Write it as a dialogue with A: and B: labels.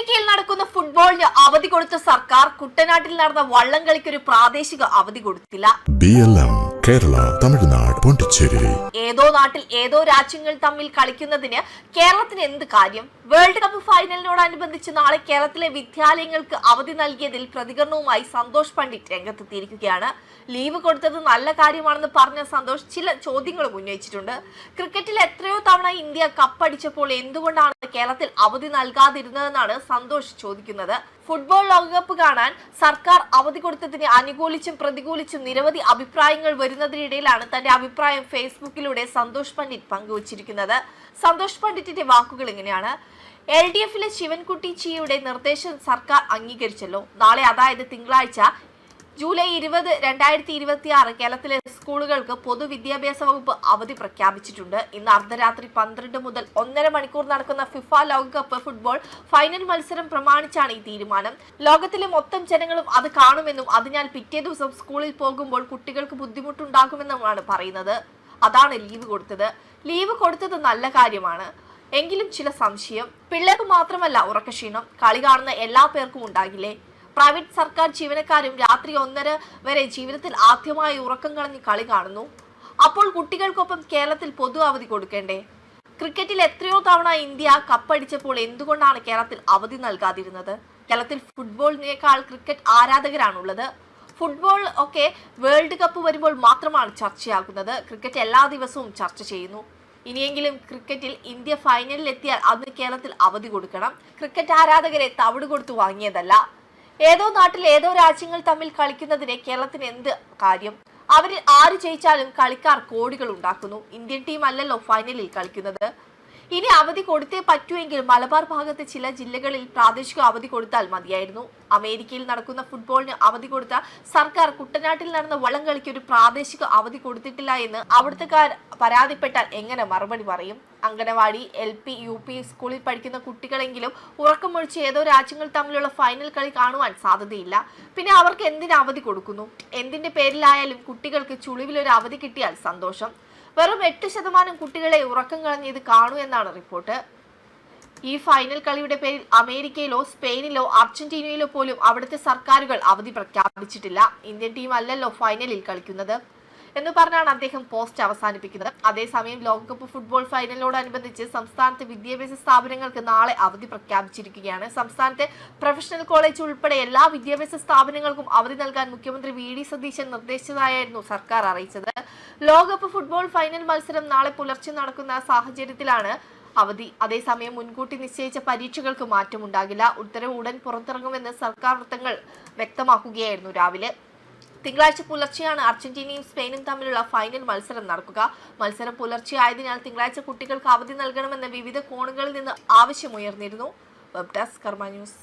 A: അമേരിക്കയിൽ നടക്കുന്ന ഫുട്ബോളിന് അവധി കൊടുത്ത സർക്കാർ കുട്ടനാട്ടിൽ നടന്ന വള്ളംകളിക്ക് ഒരു പ്രാദേശിക അവധി കൊടുത്തില്ല.
B: കേരള, തമിഴ്നാട്, പോണ്ടിച്ചേരി.
A: ഏതോ നാട്ടിൽ ഏതോ രാജ്യങ്ങൾ തമ്മിൽ കളിക്കുന്നതിന് കേരളത്തിന് എന്ത് കാര്യം? വേൾഡ് കപ്പ് ഫൈനലിനോടനുബന്ധിച്ച് നാളെ കേരളത്തിലെ വിദ്യാലയങ്ങൾക്ക് അവധി നൽകിയതിൽ പ്രതികരണവുമായി സന്തോഷ് പണ്ഡിറ്റ് രംഗത്തെത്തിയിരിക്കുകയാണ്. ലീവ് കൊടുത്തത് നല്ല കാര്യമാണെന്ന് പറഞ്ഞ സന്തോഷ് ചില ചോദ്യങ്ങളും ഉന്നയിച്ചിട്ടുണ്ട്. ക്രിക്കറ്റിൽ എത്രയോ തവണ ഇന്ത്യ കപ്പടിച്ചപ്പോൾ എന്തുകൊണ്ടാണ് കേരളത്തിൽ അവധി നൽകാതിരുന്നതെന്നാണ് സന്തോഷ് ചോദിക്കുന്നത്. ഫുട്ബോൾ ലോകകപ്പ് കാണാൻ സർക്കാർ അവധി കൊടുത്തതിനെ അനുകൂലിച്ചും പ്രതികൂലിച്ചും നിരവധി അഭിപ്രായങ്ങൾ വരുന്നതിനിടയിലാണ് തന്റെ അഭിപ്രായം ഫേസ്ബുക്കിലൂടെ സന്തോഷ് പണ്ഡിറ്റ് പങ്കുവച്ചിരിക്കുന്നത്. സന്തോഷ് പണ്ഡിറ്റിന്റെ വാക്കുകൾ ഇങ്ങനെയാണ്: LDFിലെ ശിവൻകുട്ടി ചിയുടെ നിർദ്ദേശം സർക്കാർ അംഗീകരിച്ചല്ലോ. നാളെ, അതായത് തിങ്കളാഴ്ച ജൂലൈ 20, 2026 കേരളത്തിലെ സ്കൂളുകൾക്ക് പൊതുവിദ്യാഭ്യാസ വകുപ്പ് അവധി പ്രഖ്യാപിച്ചിട്ടുണ്ട്. ഇന്ന് അർദ്ധരാത്രി 12 മുതൽ 1.5 മണിക്കൂർ നടക്കുന്ന ഫിഫ ലോകകപ്പ് ഫുട്ബോൾ ഫൈനൽ മത്സരം പ്രമാണിച്ചാണ് ഈ തീരുമാനം. ലോകത്തിലെ മൊത്തം ജനങ്ങളും അത് കാണുമെന്നും അതിനാൽ പിറ്റേ ദിവസം സ്കൂളിൽ പോകുമ്പോൾ കുട്ടികൾക്ക് ബുദ്ധിമുട്ടുണ്ടാകുമെന്നുമാണ് പറയുന്നത്. അതാണ് ലീവ് കൊടുത്തത്. ലീവ് കൊടുത്തത് നല്ല കാര്യമാണ്. എങ്കിലും ചില സംശയം. പിള്ളേർക്ക് മാത്രമല്ല ഉറക്കക്ഷീണം, കളി കാണുന്ന എല്ലാ പേർക്കും ഉണ്ടാകില്ലേ? പ്രൈവറ്റ് സർക്കാർ ജീവനക്കാരും രാത്രി 1:30 വരെ ജീവിതത്തിൽ ആദ്യമായി ഉറക്കം കളഞ്ഞ് കളി കാണുന്നു. അപ്പോൾ കുട്ടികൾക്കൊപ്പം കേരളത്തിൽ പൊതു അവധി കൊടുക്കേണ്ടേ? ക്രിക്കറ്റിൽ എത്രയോ തവണ ഇന്ത്യ കപ്പടിച്ചപ്പോൾ എന്തുകൊണ്ടാണ് കേരളത്തിൽ അവധി നൽകാതിരുന്നത്? കേരളത്തിൽ ഫുട്ബോളിനേക്കാൾ ക്രിക്കറ്റ് ആരാധകരാണുള്ളത്. ഫുട്ബോൾ ഒക്കെ വേൾഡ് കപ്പ് വരുമ്പോൾ മാത്രമാണ് ചർച്ചയാകുന്നത്. ക്രിക്കറ്റ് എല്ലാ ദിവസവും ചർച്ച ചെയ്യുന്നു. ഇനിയെങ്കിലും ക്രിക്കറ്റിൽ ഇന്ത്യ ഫൈനലിൽ എത്തിയാൽ അതിന് കേരളത്തിൽ അവധി കൊടുക്കണം. ക്രിക്കറ്റ് ആരാധകരെ തവിട് കൊടുത്തു വാങ്ങിയതല്ല. ഏതോ നാട്ടിൽ ഏതോ രാജ്യങ്ങൾ തമ്മിൽ കളിക്കുന്നതിന് കേരളത്തിന് എന്ത് കാര്യം? അവരിൽ ആര് ജയിച്ചാലും കളിക്കാർ കോടികൾ ഉണ്ടാക്കുന്നു. ഇന്ത്യൻ ടീം അല്ലല്ലോ ഫൈനലിൽ കളിക്കുന്നത്. ഇനി അവധി കൊടുത്തേ പറ്റുമെങ്കിൽ മലബാർ ഭാഗത്തെ ചില ജില്ലകളിൽ പ്രാദേശിക അവധി കൊടുത്താൽ മതിയായിരുന്നു. അമേരിക്കയിൽ നടക്കുന്ന ഫുട്ബോളിന് അവധി കൊടുത്ത സർക്കാർ കുട്ടനാട്ടിൽ നടന്ന വള്ളംകളിക്ക് ഒരു പ്രാദേശിക അവധി കൊടുത്തിട്ടില്ല എന്ന് അവിടുത്തെക്കാർ പരാതിപ്പെട്ടാൽ എങ്ങനെ മറുപടി പറയും? അംഗനവാടി, LP, UP സ്കൂളിൽ പഠിക്കുന്ന കുട്ടികളെങ്കിലും ഉറക്കമൊഴിച്ച് ഏതോ രാജ്യങ്ങൾ തമ്മിലുള്ള ഫൈനൽ കളി കാണുവാൻ സാധ്യതയില്ല. പിന്നെ അവർക്ക് എന്തിന് അവധി കൊടുക്കുന്നു? എന്തിന്റെ പേരിലായാലും കുട്ടികൾക്ക് ചുളിവിലൊരു അവധി കിട്ടിയാൽ സന്തോഷം. വെറും 8% കുട്ടികളെ ഉറക്കം കളഞ്ഞ് ഇത് കാണൂ എന്നാണ് റിപ്പോർട്ട്. ഈ ഫൈനൽ കളിയുടെ പേരിൽ അമേരിക്കയിലോ സ്പെയിനിലോ അർജന്റീനയിലോ പോലും അവിടുത്തെ സർക്കാരുകൾ അവധി പ്രഖ്യാപിച്ചിട്ടില്ല. ഇന്ത്യൻ ടീം അല്ലല്ലോ ഫൈനലിൽ കളിക്കുന്നത് എന്ന് പറഞ്ഞാണ് അദ്ദേഹം പോസ്റ്റ് അവസാനിപ്പിക്കുന്നത്. അതേസമയം ലോകകപ്പ് ഫുട്ബോൾ ഫൈനലിനോടനുബന്ധിച്ച് സംസ്ഥാനത്തെ വിദ്യാഭ്യാസ സ്ഥാപനങ്ങൾക്ക് നാളെ അവധി പ്രഖ്യാപിച്ചിരിക്കുകയാണ്. സംസ്ഥാനത്തെ പ്രൊഫഷണൽ കോളേജ് ഉൾപ്പെടെ എല്ലാ വിദ്യാഭ്യാസ സ്ഥാപനങ്ങൾക്കും അവധി നൽകാൻ മുഖ്യമന്ത്രി VD സതീശൻ നിർദ്ദേശിച്ചതായിരുന്നു സർക്കാർ അറിയിച്ചത്. ലോകകപ്പ് ഫുട്ബോൾ ഫൈനൽ മത്സരം നാളെ പുലർച്ചെ നടക്കുന്ന സാഹചര്യത്തിലാണ് അവധി. അതേസമയം മുൻകൂട്ടി നിശ്ചയിച്ച പരീക്ഷകൾക്ക് മാറ്റമുണ്ടാകില്ല. ഉത്തരവ് ഉടൻ പുറത്തിറങ്ങുമെന്ന് സർക്കാർ വൃത്തങ്ങൾ വ്യക്തമാക്കുകയായിരുന്നു രാവിലെ. തിങ്കളാഴ്ച പുലർച്ചെയാണ് അർജന്റീനയും സ്പെയിനും തമ്മിലുള്ള ഫൈനൽ മത്സരം നടക്കുക. മത്സരം പുലർച്ചെ ആയതിനാൽ തിങ്കളാഴ്ച കുട്ടികൾക്ക് അവധി നൽകണമെന്ന് വിവിധ കോണുകളിൽ നിന്ന് ആവശ്യമുയർന്നിരുന്നു. വെബ് ഡെസ്ക് കർമ്മ ന്യൂസ്.